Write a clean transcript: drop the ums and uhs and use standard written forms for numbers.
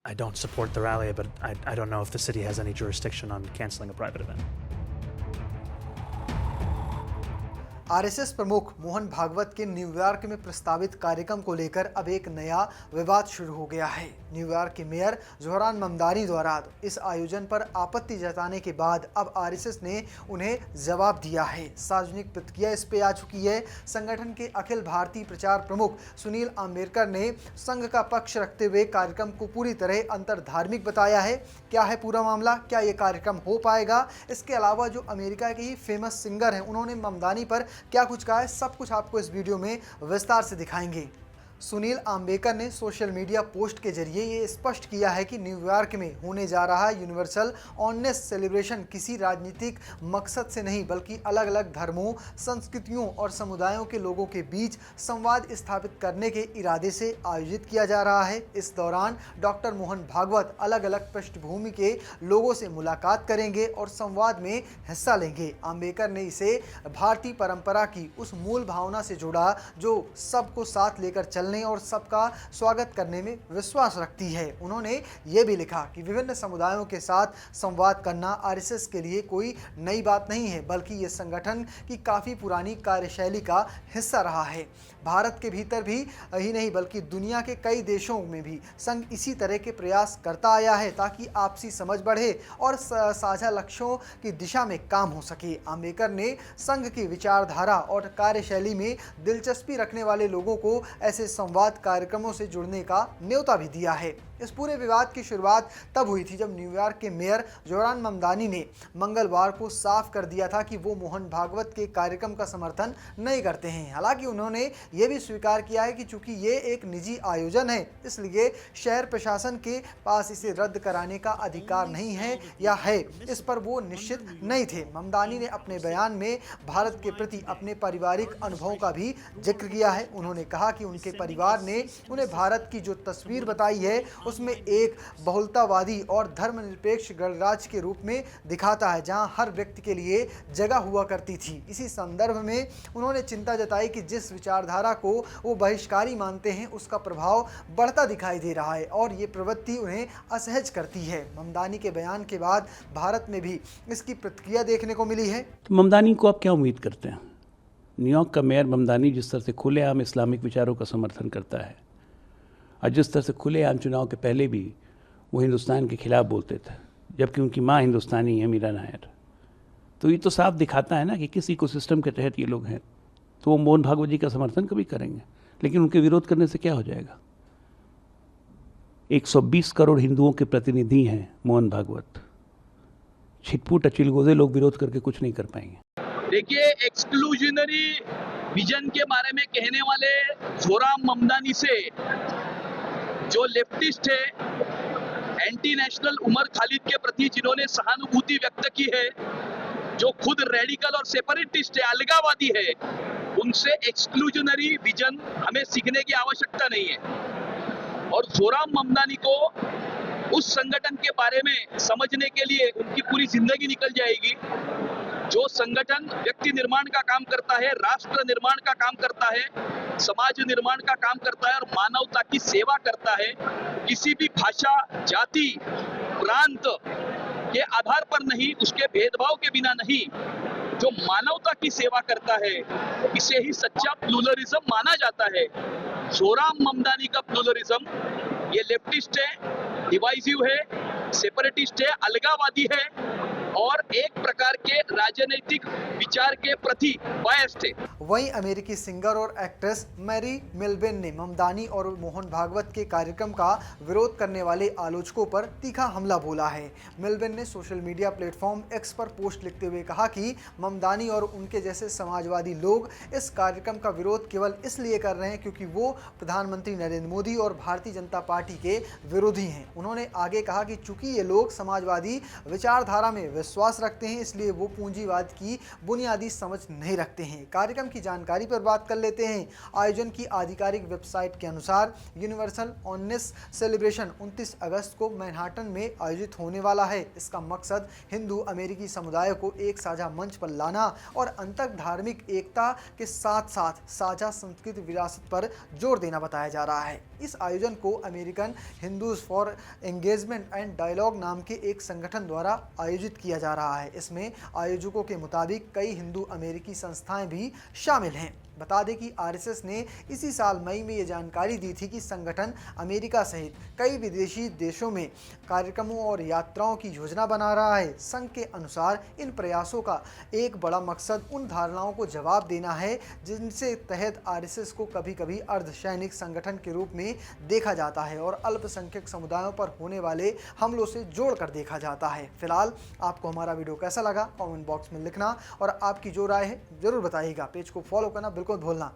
I don't support the rally, but I don't know if the city has any jurisdiction on canceling a private event. RSS प्रमुख मोहन भागवत के New York में प्रस्तावित कार्यक्रम को लेकर अब एक नया विवाद शुरू हो गया है। न्यूयॉर्क के मेयर जोहरान ममदानी द्वारा इस आयोजन पर आपत्ति जताने के बाद अब आरएसएस ने उन्हें जवाब दिया है। सार्वजनिक प्रतिक्रिया इस पे आ चुकी है। संगठन के अखिल भारतीय प्रचार प्रमुख सुनील आम्बेडकर ने संघ का पक्ष रखते हुए कार्यक्रम को पूरी तरह अंतर्धार्मिक बताया है। क्या है पूरा मामला, क्या ये कार्यक्रम हो पाएगा? इसके अलावा जो अमेरिका के ही फेमस सिंगर हैं, उन्होंने ममदानी पर क्या कुछ कहा है, सब कुछ आपको इस वीडियो में विस्तार से दिखाएंगे। सुनील आम्बेडकर ने सोशल मीडिया पोस्ट के जरिए ये स्पष्ट किया है कि न्यूयॉर्क में होने जा रहा यूनिवर्सल ऑनेस्ट सेलिब्रेशन किसी राजनीतिक मकसद से नहीं, बल्कि अलग अलग धर्मों, संस्कृतियों और समुदायों के लोगों के बीच संवाद स्थापित करने के इरादे से आयोजित किया जा रहा है। इस दौरान डॉक्टर मोहन भागवत अलग अलग पृष्ठभूमि के लोगों से मुलाकात करेंगे और संवाद में हिस्सा लेंगे। आम्बेडकर ने इसे भारतीय परंपरा की उस मूल भावना से जोड़ा जो सबको साथ लेकर और सबका स्वागत करने में विश्वास रखती है। उन्होंने ये भी लिखा कि विभिन्न समुदायों के साथ संवाद करना आरएसएस के लिए कोई नई बात नहीं है, बल्कि ये संगठन की काफ़ी पुरानी कार्यशैली का हिस्सा रहा है। भारत के भीतर भी ही नहीं, बल्कि दुनिया के कई देशों में भी संघ इसी तरह के प्रयास करता आया है ताकि आपसी समझ बढ़े और साझा लक्ष्यों की दिशा में काम हो सके। आम्बेडकर ने संघ की विचारधारा और कार्यशैली में दिलचस्पी रखने वाले लोगों को ऐसे संवाद कार्यक्रमों से जुड़ने का न्योता भी दिया है। इस पूरे विवाद की शुरुआत तब हुई थी जब न्यूयॉर्क के मेयर जोहरान ममदानी ने मंगलवार को साफ कर दिया था कि वो मोहन भागवत के कार्यक्रम का समर्थन नहीं करते हैं। हालांकि उन्होंने ये भी स्वीकार किया है कि चूंकि ये एक निजी आयोजन है, इसलिए शहर प्रशासन के पास इसे रद्द कराने का अधिकार नहीं है या है, इस पर वो निश्चित नहीं थे। ममदानी ने अपने बयान में भारत के प्रति अपने पारिवारिक अनुभवों का भी जिक्र किया है। उन्होंने कहा कि उनके परिवार ने उन्हें भारत की जो तस्वीर बताई है उसमें एक बहुलतावादी और धर्मनिरपेक्ष गणराज्य के रूप में दिखाता है, जहां हर व्यक्ति के लिए जगह हुआ करती थी। इसी संदर्भ में उन्होंने चिंता जताई कि जिस विचारधारा को वो बहिष्कारी मानते हैं उसका प्रभाव बढ़ता दिखाई दे रहा है और ये प्रवृत्ति उन्हें असहज करती है। ममदानी के बयान के बाद भारत में भी इसकी प्रतिक्रिया देखने को मिली है। तो ममदानी को आप क्या उम्मीद करते हैं? न्यूयॉर्क का मेयर ममदानी जिस तरह से खुलेआम इस्लामिक विचारों का समर्थन करता है और जिस तरह से खुलेआम चुनाव के पहले भी वो हिंदुस्तान के खिलाफ बोलते थे, जबकि उनकी माँ हिंदुस्तानी है, मीरा नायर, तो ये तो साफ दिखाता है ना कि किस इकोसिस्टम के तहत ये लोग हैं। तो वो मोहन भागवत जी का समर्थन कभी करेंगे, लेकिन उनके विरोध करने से क्या हो जाएगा? 120 करोड़ हिंदुओं के प्रतिनिधि हैं मोहन भागवत। छिटपुट अचिलगोजे लोग विरोध करके कुछ नहीं कर पाएंगे। देखिए, एक्सक्लूजनरी विजन के बारे में कहने वाले जोहरान ममदानी से जो लेफ्टिस्ट है, एंटी नेशनल उमर खालिद के प्रति जिन्होंने सहानुभूति व्यक्त की है, जो खुद रेडिकल और सेपरेटिस्ट है, अलगावादी है, उनसे एक्सक्लूजनरी विजन हमें सीखने की आवश्यकता नहीं है। और जोहरान ममदानी को उस संगठन के बारे में समझने के लिए उनकी पूरी जिंदगी निकल जाएगी। जो संगठन व्यक्ति निर्माण का काम करता है, राष्ट्र निर्माण का काम करता है, समाज निर्माण का काम करता है और मानवता की सेवा करता है, किसी भी भाषा, जाति, प्रांत के आधार पर नहीं, उसके भेदभाव के बिना नहीं, जो मानवता की सेवा करता है, इसे ही सच्चा प्लूरलिज्म माना जाता है। जोहरान ममदानी का प्लूरलिज्म ये लेफ्टिस्ट है, डिवाइसिव है, सेपरेटिस्ट है, अलगावादी है और एक प्रकार के राजनीतिक विचार के प्रति बायस्ड है। वहीं अमेरिकी सिंगर और एक्ट्रेस मैरी मिलबेन ने ममदानी और मोहन भागवत के कार्यक्रम का विरोध करने वाले आलोचकों पर तीखा हमला बोला है। मिलबेन ने सोशल मीडिया प्लेटफॉर्म एक्स पर पोस्ट लिखते हुए कहा कि ममदानी और उनके जैसे समाजवादी लोग इस कार्यक्रम का विरोध केवल इसलिए कर रहे हैं क्योंकि वो प्रधानमंत्री नरेंद्र मोदी और भारतीय जनता पार्टी के विरोधी हैं। उन्होंने आगे कहा कि चूंकि ये लोग समाजवादी विचारधारा में विश्वास रखते हैं, इसलिए वो पूंजीवाद की बुनियादी समझ नहीं रखते हैं। कार्यक्रम की जानकारी पर बात कर लेते हैं। आयोजन की आधिकारिक वेबसाइट के अनुसार यूनिवर्सल ऑनेस्ट सेलिब्रेशन 29 अगस्त को मैनहाटन में आयोजित होने वाला है। इसका मकसद हिंदू अमेरिकी समुदाय को एक साझा मंच पर लाना और अंतर धार्मिक एकता के साथ साथ साझा संस्कृति विरासत पर जोर देना बताया जा रहा है। इस आयोजन को American Hindus for engagement and dialogue नाम के एक संगठन द्वारा आयोजित किया जा रहा है। इसमें आयोजकों के मुताबिक कई हिंदू अमेरिकी संस्थाएं भी शामिल हैं। बता दें कि आरएसएस ने इसी साल मई में ये जानकारी दी थी कि संगठन अमेरिका सहित कई विदेशी देशों में कार्यक्रमों और यात्राओं की योजना बना रहा है। संघ के अनुसार इन प्रयासों का एक बड़ा मकसद उन धारणाओं को जवाब देना है जिनसे तहत आरएसएस को कभी कभी अर्धसैनिक संगठन के रूप में देखा जाता है और अल्पसंख्यक समुदायों पर होने वाले हमलों से जोड़कर देखा जाता है। फिलहाल आपको हमारा वीडियो कैसा लगा कमेंट बॉक्स में लिखना और आपकी जो राय है जरूर बताइएगा। पेज को फॉलो करना बिल्कुल भूलना